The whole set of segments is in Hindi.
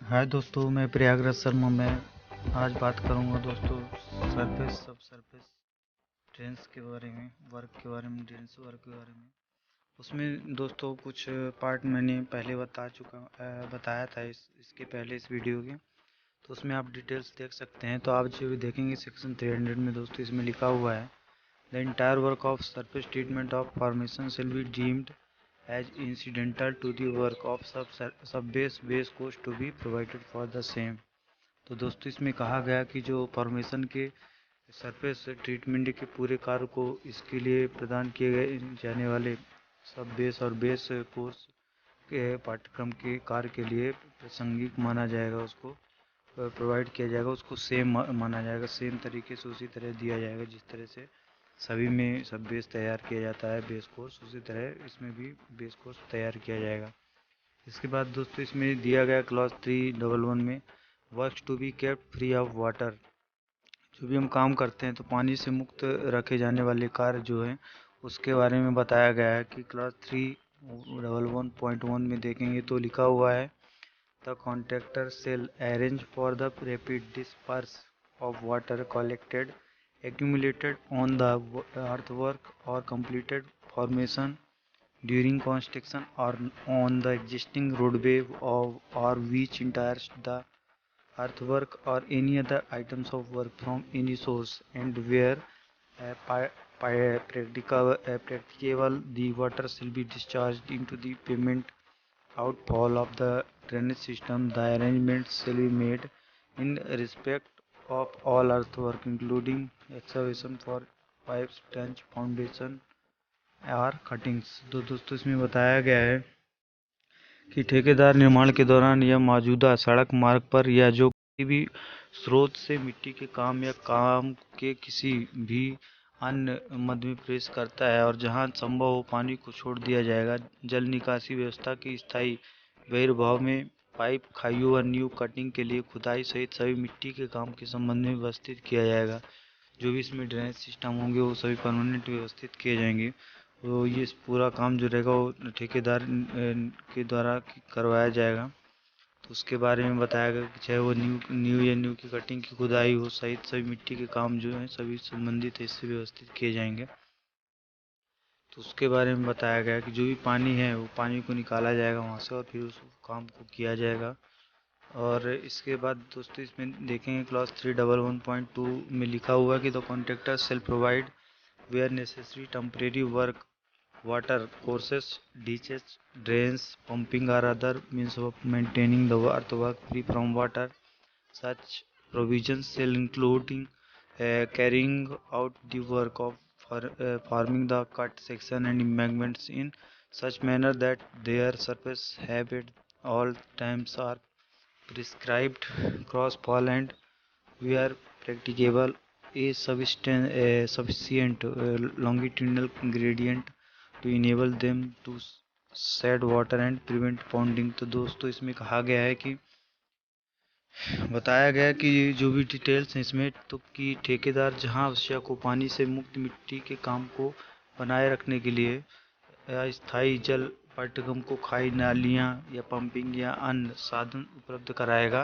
हाय दोस्तों, मैं प्रयागराज शर्मा। मैं आज बात करूंगा दोस्तों सरफेस सब सरफेस ड्रेन्स के बारे में, वर्क के बारे में, ड्रेन्स वर्क के बारे में। उसमें दोस्तों कुछ पार्ट मैंने पहले बताया था इसके पहले इस वीडियो के। तो उसमें आप डिटेल्स देख सकते हैं। तो आप जो भी देखेंगे सेक्शन 300 में दोस्तों इसमें लिखा हुआ है, the entire work of surface treatment of formation shall be deemed as incidental to the work of sub-base course to be provided for the same। तो दोस्तों इसमें कहा गया कि जो फॉर्मेशन के सरफेस ट्रीटमेंट के पूरे कार्य को इसके लिए प्रदान किए गए जाने वाले सब बेस और बेस कोर्स के पाठ्यक्रम के कार्य के लिए प्रासंगिक माना जाएगा, उसको प्रोवाइड किया जाएगा, उसको सेम माना जाएगा, सेम तरीके से उसी तरह दिया जाएगा जिस तरह से सभी में सब बेस तैयार किया जाता है बेस कोर्स, उसी तरह इसमें भी बेस कोर्स तैयार किया जाएगा। इसके बाद दोस्तों इसमें दिया गया क्लॉज 311 में works to be kept free of water. जो भी हम काम करते हैं तो पानी से मुक्त रखे जाने वाले कार्य जो हैं उसके बारे में बताया गया है कि क्लॉज 311.1 में देखेंगे तो लिखा हुआ है, the contractor shell arrange for the rapid disperse of water collected, accumulated on the earthwork or completed formation during construction or on the existing roadway or which enters the earthwork or any other items of work from any source, and where practicable the water shall be discharged into the pavement outfall of the drainage system. The arrangements shall be made in respect of all earthwork including excavation for pipes, trench, foundation और कटिंग्स। तो दोस्तों इसमें बताया गया है कि ठेकेदार निर्माण के दौरान या मौजूदा सड़क मार्ग पर या जो किसी भी स्रोत से मिट्टी के काम या काम के किसी भी अन्य मद में प्रवेश करता है और जहां संभव हो पानी को छोड़ दिया जाएगा। जल निकासी व्यवस्था की स्थायी बहिर्भाव में पाइप, खाइयों व नींव कटिंग के लिए खुदाई सहित सभी मिट्टी के काम के संबंध में व्यवस्थित किया जाएगा। जो भी इसमें ड्रेनेज सिस्टम होंगे वो सभी परमानेंट व्यवस्थित किए जाएंगे। तो ये पूरा काम जो रहेगा वो ठेकेदार के द्वारा करवाया जाएगा। तो उसके बारे में बताया गया कि चाहे वो न्यू की कटिंग की खुदाई हो सहित सभी मिट्टी के काम जो हैं सभी संबंधित है इससे व्यवस्थित किए जाएंगे। तो उसके बारे में बताया गया कि जो भी पानी है वो पानी को निकाला जाएगा वहाँ से और फिर उस काम को किया जाएगा। और इसके बाद दोस्तों इसमें देखेंगे क्लॉज 311.2 में लिखा हुआ है कि the contractor shall provide where necessary temporary work water courses, ditches, drains, pumping or other means of maintaining the earthwork free from water. Such provisions shall including carrying out the work of forming the cut section and embankments in such manner that their surface have at all times are prescribed crossfall and where practicable a sufficient longitudinal gradient to enable them to shed water and prevent ponding। तो दोस्तों इसमें कहा गया है कि बताया गया कि जो भी डिटेल्स हैं इसमें तो कि ठेकेदार जहां आवश्यक हो पानी से मुक्त मिट्टी के काम को बनाए रखने के लिए स्थायी जल पाठ्यक्रम को खाई नालियां या पंपिंग या अन्य साधन उपलब्ध कराएगा।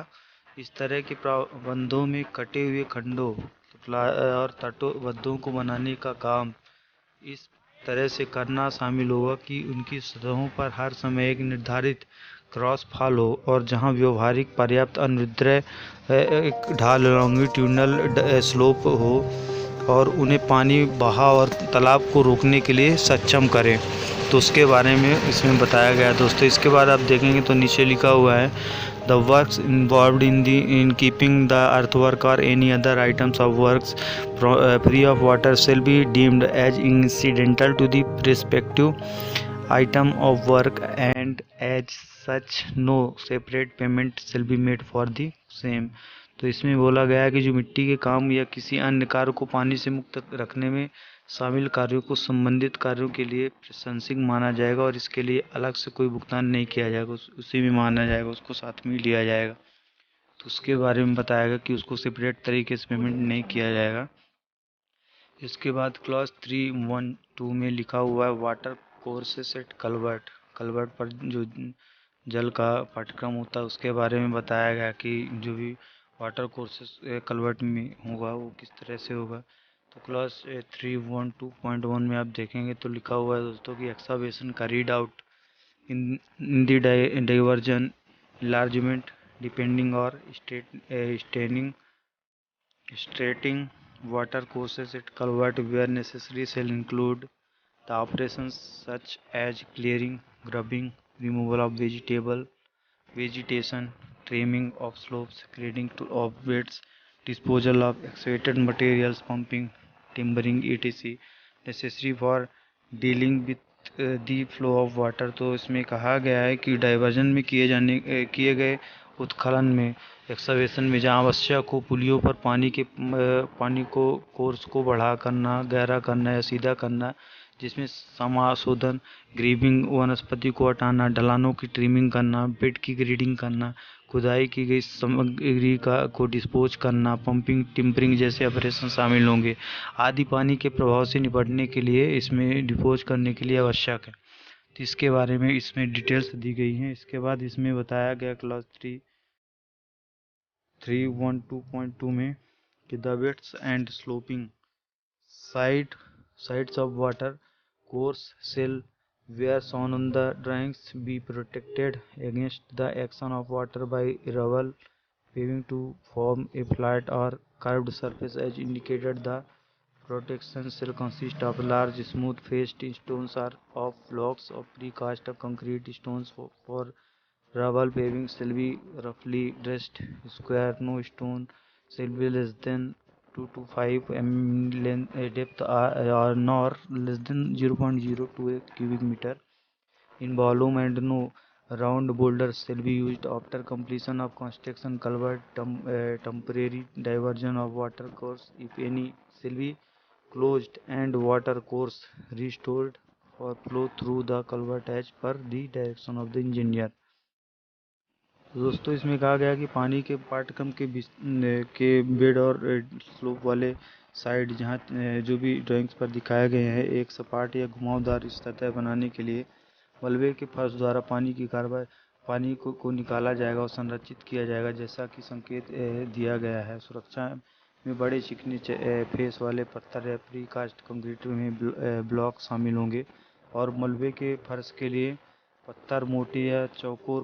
इस तरह के प्रबंधों में कटे हुए खंडों और तटबंधों को बनाने का काम इस तरह से करना शामिल होगा कि उनकी सतहों पर हर समय एक निर्धारित क्रॉस फॉल हो और जहां व्यवहारिक पर्याप्त अनुदैर्ध्य एक ढाल लॉन्गिट्यूडनल स्लोप हो और उन्हें पानी बहाव और तालाब को रोकने के लिए सक्षम करें। तो उसके बारे में इसमें बताया गया है दोस्तों। इसके बाद आप देखेंगे तो नीचे लिखा हुआ है, the works involved in keeping the earthwork or any other items of works free of water shall be deemed as incidental to the respective item of work and as such no separate payment shall be made for the same। तो इसमें बोला गया है कि जो मिट्टी के काम या किसी अन्य कार्य को पानी से मुक्त रखने में शामिल कार्यों को संबंधित कार्यों के लिए प्रासंगिक माना जाएगा और इसके लिए अलग से कोई भुगतान नहीं किया जाएगा, उसी में माना जाएगा, उसको साथ में लिया जाएगा। तो उसके बारे में बताया गया कि उसको सेपरेट तरीके से पेमेंट नहीं किया जाएगा। इसके बाद क्लॉज 312 में लिखा हुआ है, water courses at culvert. Culvert पर जो जल का पाठ्यक्रम होता है उसके बारे में बताया गया कि जो भी वाटर कोर्सेस कलवर्ट में होगा वो किस तरह से होगा। तो क्लास 312.1 में आप देखेंगे तो लिखा हुआ है दोस्तों कि excavation carried out in the diversion enlargement depending or straightening water courses at culvert where necessary shall include the operations such as clearing, grubbing, removal of vegetation, trimming of slopes, grading of beds, disposal of excavated materials, pumping, timbering, etc. necessary for dealing with the flow of water। तो इसमें कहा गया है कि डाइवर्जन में किए गए उत्खनन में, एक्सकवेशन में जहाँ आवश्यक हो पुलियों पर पानी को कोर्स को बढ़ा करना, गहरा करना या सीधा करना, जिसमें समाशोधन, ग्रीबिंग, वनस्पति को हटाना, ढलानों की ट्रिमिंग करना, बेड की ग्रेडिंग करना, खुदाई की गई सामग्री को डिस्पोज करना, पंपिंग, टिम्परिंग जैसे ऑपरेशन शामिल होंगे आदि पानी के प्रभाव से निपटने के लिए इसमें डिस्पोज करने के लिए आवश्यक है। तो इसके बारे में इसमें डिटेल्स दी गई हैं। इसके बाद इसमें बताया गया क्लास 312.2 में कि the beds and sloping sides of water course shall, where shown on the drawings, be protected against the action of water by rubble paving to form a flat or curved surface as indicated. The protection shall consist of large smooth-faced stones or of blocks of precast concrete stones. For rubble paving shall be roughly dressed square. No stone shall be less than 2 to 5 mm depth or nor less than 0.028 cubic meter in volume, and no round boulders shall be used after completion of construction. Culvert temporary diversion of water course, if any, shall be closed and water course restored for flow through the culvert as per the direction of the engineer। तो दोस्तों इसमें कहा गया कि पानी के पाठ्यक्रम के बेड और स्लोप वाले साइड जहाँ जो भी ड्राइंग्स पर दिखाए गए हैं, एक सपाट या घुमावदार सतह बनाने के लिए मलबे के फर्श द्वारा पानी को निकाला जाएगा और संरक्षित किया जाएगा, जैसा कि संकेत दिया गया है। सुरक्षा में बड़े चिकने फेस वाले पत्थर या प्री कास्ट कंक्रीट में ब्लॉक शामिल होंगे और मलबे के फर्श के लिए पत्थर मोटे या चौकोर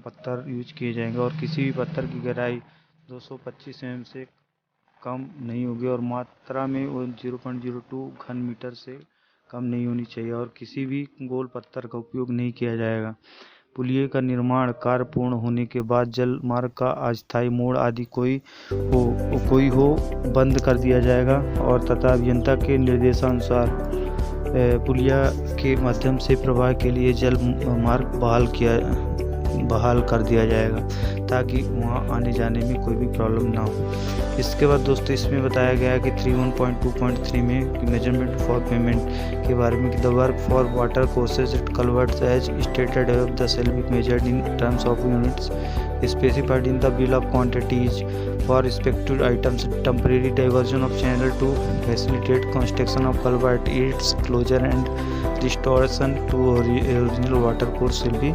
पत्थर यूज किए जाएंगे और किसी भी पत्थर की गहराई 225 mm से कम नहीं होगी और मात्रा में वो 0.02 घन मीटर से कम नहीं होनी चाहिए और किसी भी गोल पत्थर का उपयोग नहीं किया जाएगा। पुलिये का निर्माण कार्य पूर्ण होने के बाद जल मार्ग का अस्थायी मोड़ आदि कोई हो बंद कर दिया जाएगा और तथा अभियंता के निर्देशानुसार पुलिया के माध्यम से प्रवाह के लिए जल मार्ग बहाल कर दिया जाएगा ताकि वहाँ आने जाने में कोई भी प्रॉब्लम ना हो। इसके बाद दोस्तों इसमें बताया गया है कि 312.3 में कि मेजरमेंट फॉर पेमेंट के बारे में कि the work for water courses at culverts as stated above the shall be measured in terms of units specified in the bill of quantities for respective items. Temporary diversion of channel to facilitate construction of culvert, its closure and restoration to original water course will be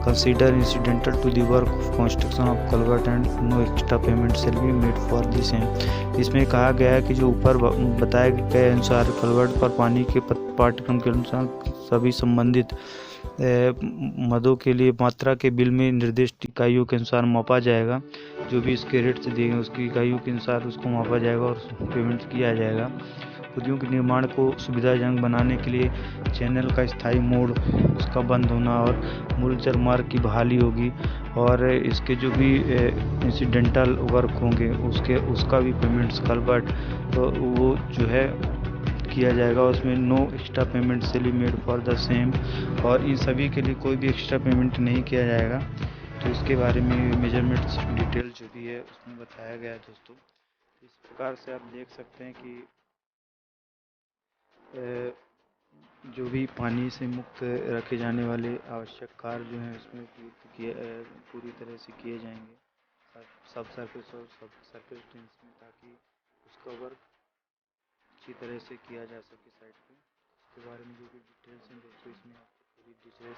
considered incidental to the work of construction of culvert and no extra payment shall be made for the same। इसमें कहा गया है कि जो ऊपर बताए गए अनुसार कलवर्ट पर पानी के पाठ्यक्रम के अनुसार सभी संबंधित मदों के लिए मात्रा के बिल में निर्दिष्ट इकाइयों के अनुसार मापा जाएगा। जो भी इसके रेट से दिए गए उसकी इकाइयों के अनुसार उसको मापा जाएगा और पेमेंट किया जाएगा। पुलियों के निर्माण को सुविधाजनक बनाने के लिए चैनल का स्थायी मोड़ उसका बंद होना और मूल जल मार्ग की बहाली होगी और इसके जो भी इंसिडेंटल वर्क होंगे उसका भी पेमेंट्स कलवर्ट तो वो जो है किया जाएगा। उसमें नो एक्स्ट्रा पेमेंट से be made for the same और इन सभी के लिए कोई भी एक्स्ट्रा पेमेंट नहीं किया जाएगा। तो इसके बारे में मेजरमेंट्स डिटेल जो भी है उसमें बताया गया है दोस्तों। इस प्रकार से आप देख सकते हैं कि जो भी पानी से मुक्त रखे जाने वाले आवश्यक कार्य जो हैं उसमें पूरी तरह से किए जाएंगे सब सरफेस और सब सरफेस टेंस में ताकि उसका वर्क अच्छी तरह से किया जा सके साइड पे। के बारे में जो भी डिटेल्स हैं दोस्तों इसमें आपको पूरी डिटेल्स